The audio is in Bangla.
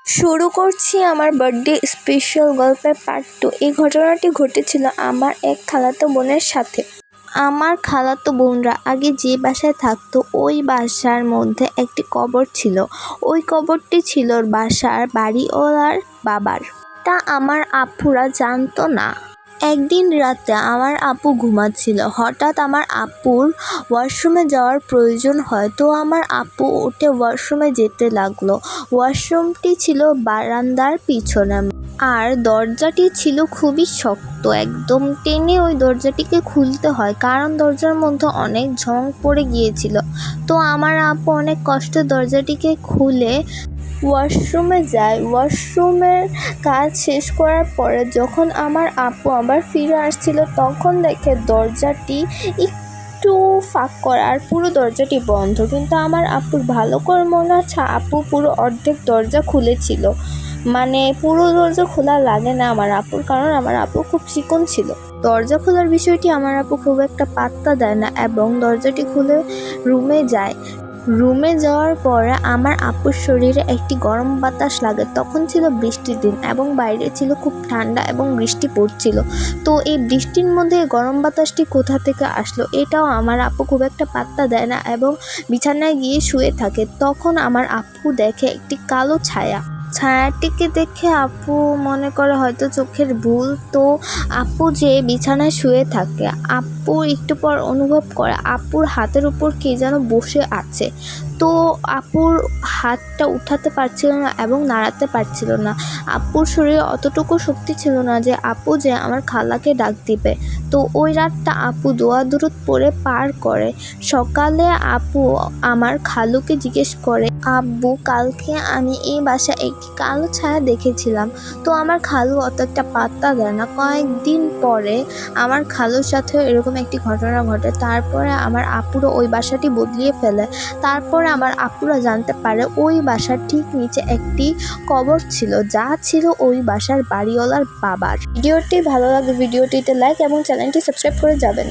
শুরু করছি আমার বার্থডে স্পেশাল গল্পের পার্ট 2। এই ঘটনাটি ঘটেছিল আমার এক খালাতো বোনের সাথে। আমার খালাতো বোনরা আগে যে বাসায় থাকতো ওই বাসার মধ্যে একটি কবর ছিল। ওই কবরটি ছিল বাসার বাড়িওয়ালার বাবার। তা আমার আপুরা জানতো না। একদিন রাতে আমার আপু ঘুমাচ্ছিল, হঠাৎ আমার আপুর ওয়াশরুমে যাওয়ার প্রয়োজন হয়। তো আমার আপু উঠে ওয়াশরুমে যেতে লাগলো। ওয়াশরুমটি ছিল বারান্দার পিছনে, আর দরজাটি ছিল খুবই শক্ত, একদম টেনে ওই দরজাটিকে খুলতে হয়, কারণ দরজার মধ্যে অনেক ঝং পড়ে গিয়েছিল। তো আমার আপু অনেক কষ্টে দরজাটিকে খুলে ওয়াশরুমে যায়। ওয়াশরুমের কাজ শেষ করার পরে যখন আমার আপু আবার ফিরে আসছিল, তখন দেখে দরজাটি একটু ফাঁক করা আর পুরো দরজাটি বন্ধ। কিন্তু আমার আপুর ভালো করে মনে আছে আপু পুরো অর্ধেক দরজা খুলেছিল। মানে পুরো দরজা খোলা লাগে না আমার আপুর, কারণ আমার আপু খুব চিকন ছিল। দরজা খোলার বিষয়টি আমার আপু খুব একটা পাত্তা দেয় না এবং দরজাটি খুলে রুমে যায়। রুমে যাওয়ার পরে আমার আপুর শরীরে একটি গরম বাতাস লাগে। তখন ছিল বৃষ্টির দিন এবং বাইরে ছিল খুব ঠান্ডা এবং বৃষ্টি পড়ছিল। তো এই বৃষ্টির মধ্যে গরম বাতাসটি কোথা থেকে আসলো এটাও আমার আপু খুব একটা পাত্তা দেয় না এবং বিছানায় গিয়ে শুয়ে থাকে। তখন আমার আপু দেখে একটি কালো ছায়াটিকে দেখে আপু মনে করে হয়তো চোখের ভুল। তো আপু যে বিছানায় শুয়ে থাকে, আপু একটু পর অনুভব করে আপুর হাতের উপর কে যেন বসে আছে। তো আপুর হাতটা উঠাতে পারছিল না এবং নাড়াতে পারছিল না। আপুর শরীরে অতটুকু শক্তি ছিল না যে আপু যে আমার খালাকে ডাক দিবে। তো ওই রাতটা আপু দোয়া দুরুদ পড়ে পার করে। সকালে আপু আমার খালুকে জিজ্ঞেস করে, আব্বু কালকে আমি এই বাসায় একটি কালো ছায়া দেখেছিলাম। তো আমার খালু অত একটা পাত্তা দেয় না। কয়েকদিন পরে আমার খালুর সাথেও এরকম একটি ঘটনা ঘটে। তারপরে আমার আপুরও ওই বাসাটি বদলিয়ে ফেলে। তারপরে আমার আপুরা জানতে পারে ওই বাসার ঠিক নিচে একটি কবর ছিল, যা ছিল ওই বাসার বাড়িওয়ালার বাবার। ভিডিওটি ভালো লাগে ভিডিওটিতে লাইক এবং চ্যানেলটি সাবস্ক্রাইব করে যাবেন।